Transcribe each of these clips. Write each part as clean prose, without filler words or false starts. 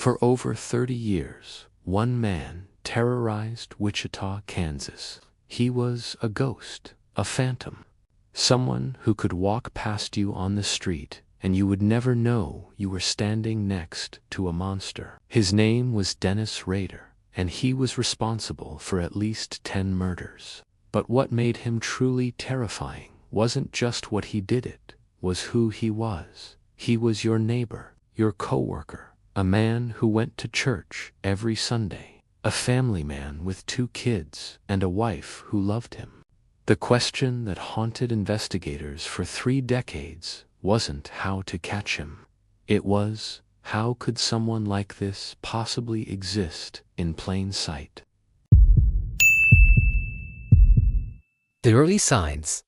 For over 30 years, one man terrorized Wichita, Kansas. He was a ghost, a phantom, someone who could walk past you on the street and you would never know you were standing next to a monster. His name was Dennis Rader, and he was responsible for at least 10 murders. But what made him truly terrifying wasn't just what he did, it was who he was. He was your neighbor, your coworker, a man who went to church every Sunday, a family man with 2 kids and a wife who loved him. The question that haunted investigators for 3 decades wasn't how to catch him. It was, how could someone like this possibly exist in plain sight? The early signs.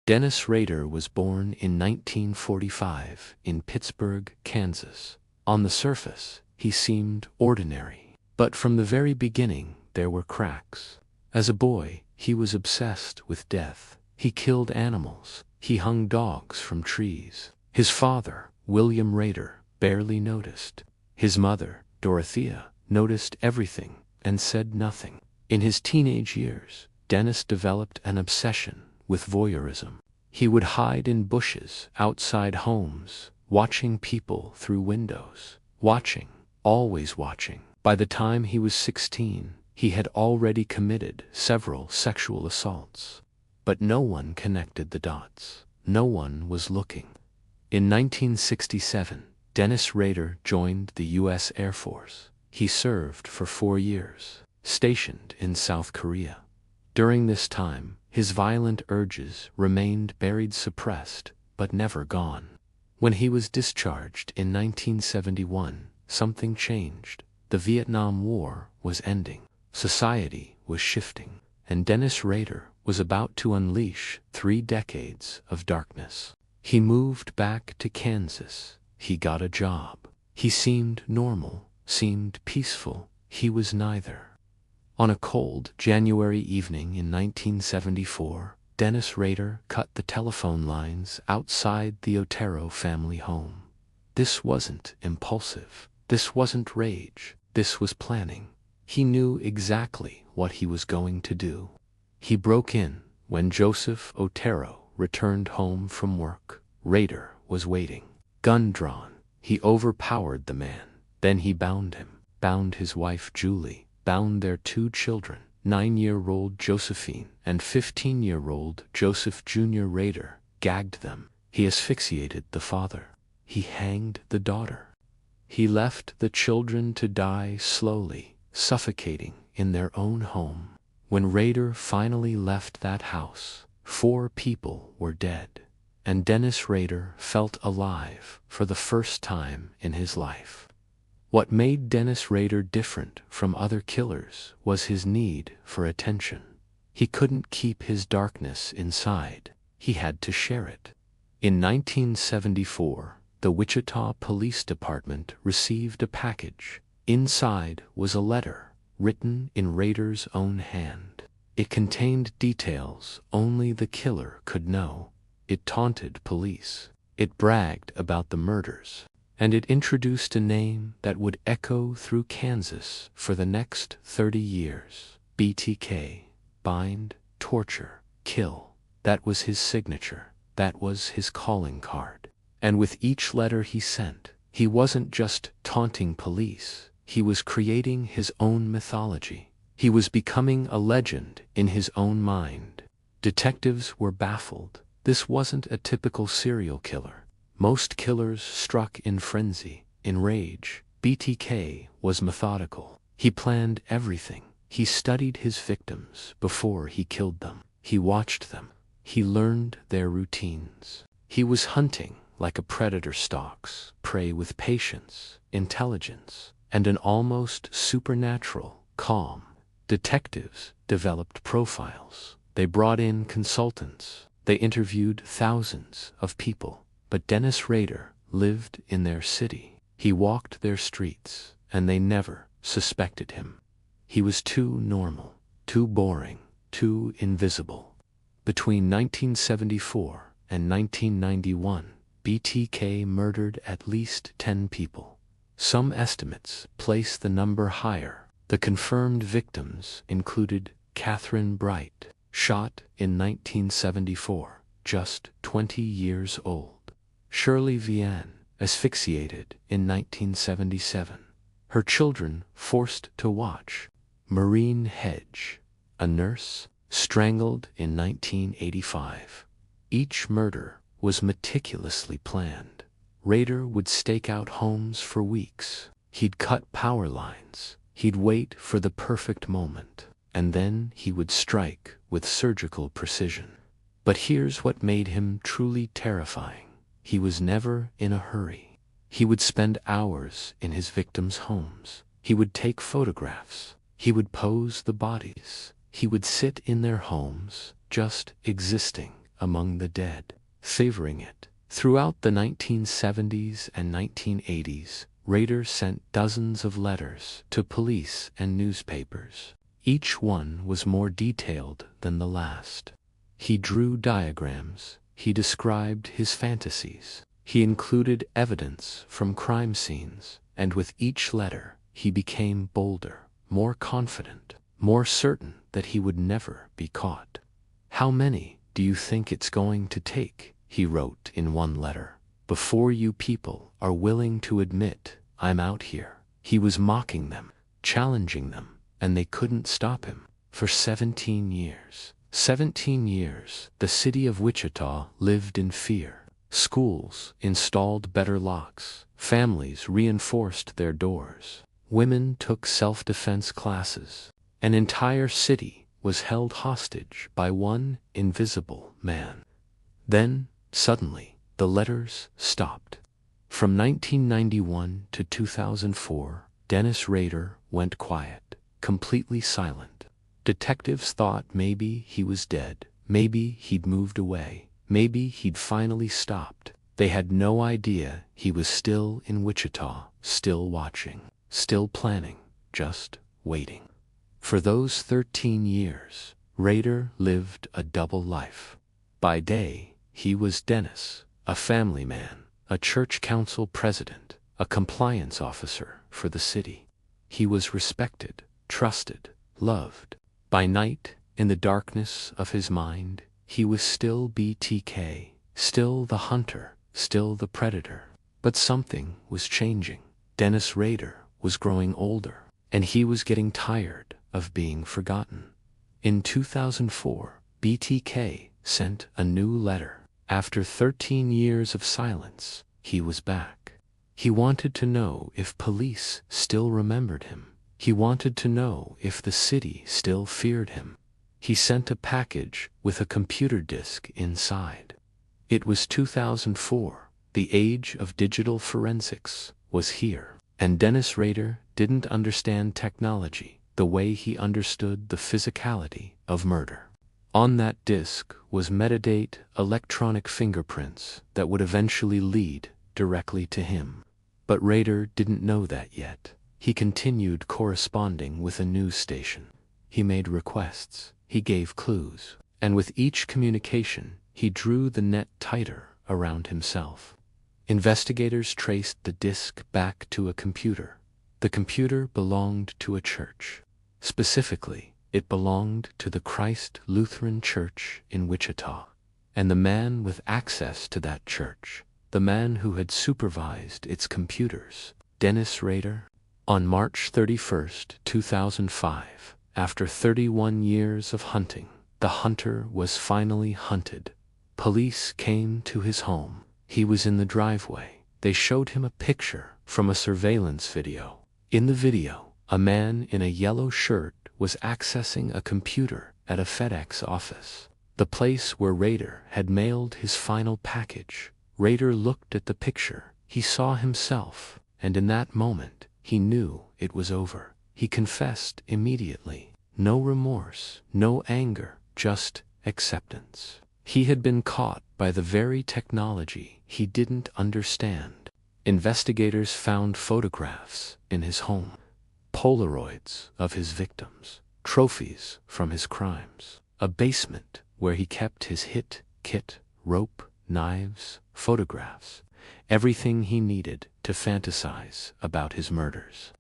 Dennis Rader was born in 1945 in Pittsburgh, Kansas. On the surface, he seemed ordinary, but from the very beginning there were cracks. As a boy, he was obsessed with death. He killed animals. He hung dogs from trees. His father, William Rader, barely noticed. His mother, Dorothea, noticed everything and said nothing. In his teenage years, Dennis developed an obsession with voyeurism. He would hide in bushes outside homes, watching people through windows. Watching, always watching. By the time he was 16, he had already committed several sexual assaults. But no one connected the dots. No one was looking. In 1967, Dennis Rader joined the U.S. Air Force. He served for 4 years, stationed in South Korea. During this time, his violent urges remained buried, suppressed, but never gone. When he was discharged in 1971, something changed. The Vietnam War was ending. Society was shifting, and Dennis Rader was about to unleash 3 decades of darkness. He moved back to Kansas. He got a job. He seemed normal, seemed peaceful. He was neither. On a cold January evening in 1974, Dennis Rader cut the telephone lines outside the Otero family home. This wasn't impulsive. This wasn't rage. This was planning. He knew exactly what he was going to do. He broke in when Joseph Otero returned home from work. Rader was waiting, gun drawn. He overpowered the man. Then he bound him, bound his wife Julie, bound their 2 children, 9-year-old Josephine and 15-year-old Joseph Jr. Rader, gagged them. He asphyxiated the father. He hanged the daughter. He left the children to die slowly, suffocating in their own home. When Rader finally left that house, 4 people were dead, and Dennis Rader felt alive for the first time in his life. What made Dennis Rader different from other killers was his need for attention. He couldn't keep his darkness inside. He had to share it. In 1974, the Wichita Police Department received a package. Inside was a letter, written in Rader's own hand. It contained details only the killer could know. It taunted police. It bragged about the murders. And it introduced a name that would echo through Kansas for the next 30 years. BTK. Bind, torture, kill. That was his signature. That was his calling card. And with each letter he sent, he wasn't just taunting police. He was creating his own mythology. He was becoming a legend in his own mind. Detectives were baffled. This wasn't a typical serial killer. Most killers struck in frenzy, in rage. BTK was methodical. He planned everything. He studied his victims before he killed them. He watched them. He learned their routines. He was hunting like a predator stalks prey with patience, intelligence, and an almost supernatural calm. Detectives developed profiles. They brought in consultants. They interviewed thousands of people. But Dennis Rader lived in their city. He walked their streets, and they never suspected him. He was too normal, too boring, too invisible. Between 1974 and 1991, BTK murdered at least 10 people. Some estimates place the number higher. The confirmed victims included Catherine Bright, shot in 1974, just 20 years old. Shirley Vian, asphyxiated in 1977. Her children forced to watch. Maureen Hedge, a nurse, strangled in 1985. Each murder was meticulously planned. Rader would stake out homes for weeks. He'd cut power lines. He'd wait for the perfect moment, and then he would strike with surgical precision. But here's what made him truly terrifying. He was never in a hurry. He would spend hours in his victims' homes. He would take photographs. He would pose the bodies. He would sit in their homes, just existing among the dead, savoring it. Throughout the 1970s and 1980s, Rader sent dozens of letters to police and newspapers. Each one was more detailed than the last. He drew diagrams. He described his fantasies. He included evidence from crime scenes, and with each letter, he became bolder, more confident, more certain that he would never be caught. "How many do you think it's going to take?" he wrote in one letter, "before you people are willing to admit I'm out here." He was mocking them, challenging them, and they couldn't stop him. For 17 years, the city of Wichita lived in fear. Schools installed better locks. Families reinforced their doors. Women took self-defense classes. An entire city was held hostage by one invisible man. Then, suddenly, the letters stopped. From 1991 to 2004, Dennis Rader went quiet, completely silent. Detectives thought maybe he was dead, maybe he'd moved away, maybe he'd finally stopped. They had no idea he was still in Wichita, still watching, still planning, just waiting. For those 13 years, Rader lived a double life. By day, he was Dennis, a family man, a church council president, a compliance officer for the city. He was respected, trusted, loved. By night, in the darkness of his mind, he was still BTK, still the hunter, still the predator. But something was changing. Dennis Rader was growing older, and he was getting tired of being forgotten. In 2004, BTK sent a new letter. After 13 years of silence, he was back. He wanted to know if police still remembered him. He wanted to know if the city still feared him. He sent a package with a computer disk inside. It was 2004. The age of digital forensics was here. And Dennis Rader didn't understand technology the way he understood the physicality of murder. On that disk was metadata electronic fingerprints that would eventually lead directly to him. But Rader didn't know that yet. He continued corresponding with a news station. He made requests. He gave clues. And with each communication, he drew the net tighter around himself. Investigators traced the disk back to a computer. The computer belonged to a church. Specifically, it belonged to the Christ Lutheran Church in Wichita. And the man with access to that church, the man who had supervised its computers, Dennis Rader. On March 31, 2005, after 31 years of hunting, the hunter was finally hunted. Police came to his home. He was in the driveway. They showed him a picture from a surveillance video. In the video, a man in a yellow shirt was accessing a computer at a FedEx office, the place where Rader had mailed his final package. Rader looked at the picture. He saw himself, and in that moment, he knew it was over. He confessed immediately. No remorse, no anger, just acceptance. He had been caught by the very technology he didn't understand. Investigators found photographs in his home, Polaroids of his victims, trophies from his crimes, a basement where he kept his hit kit, rope, knives, photographs, everything he needed to fantasize about his murders.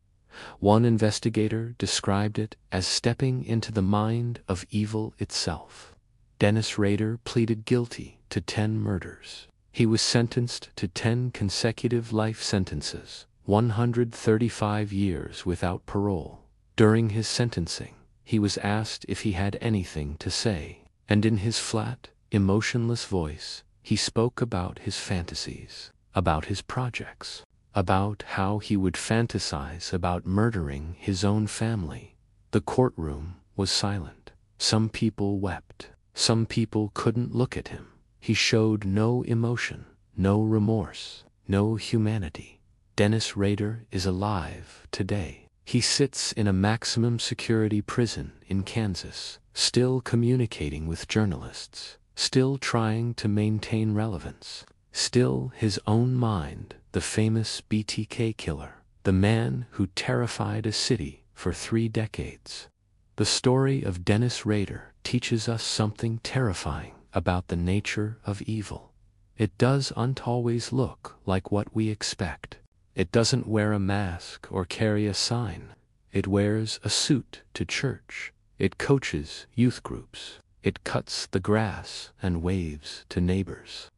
One investigator described it as stepping into the mind of evil itself. Dennis Rader pleaded guilty to 10 murders. He was sentenced to 10 consecutive life sentences, 135 years without parole. During his sentencing, he was asked if he had anything to say, and in his flat, emotionless voice, he spoke about his fantasies, about his projects, about how he would fantasize about murdering his own family. The courtroom was silent. Some people wept. Some people couldn't look at him. He showed no emotion, no remorse, no humanity. Dennis Rader is alive today. He sits in a maximum security prison in Kansas, still communicating with journalists, still trying to maintain relevance, still his own mind, the famous BTK Killer, the man who terrified a city for 3 decades. The story of Dennis Rader teaches us something terrifying about the nature of evil. It doesn't always look like what we expect. It doesn't wear a mask or carry a sign. It wears a suit to church. It coaches youth groups. It cuts the grass and waves to neighbors.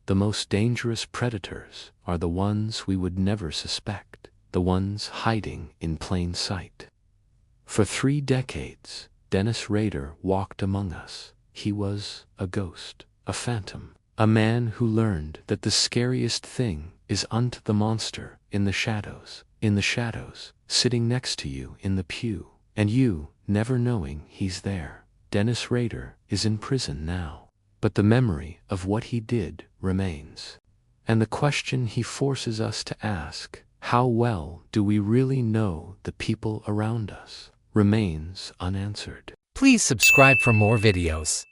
The most dangerous predators are the ones we would never suspect, the ones hiding in plain sight. For 3 decades, Dennis Rader walked among us. He was a ghost, a phantom, a man who learned that the scariest thing isn't the monster in the shadows, sitting next to you in the pew, and you never knowing he's there. Dennis Rader is in prison now, but the memory of what he did remains. And the question he forces us to ask, how well do we really know the people around us, remains unanswered. Please subscribe for more videos.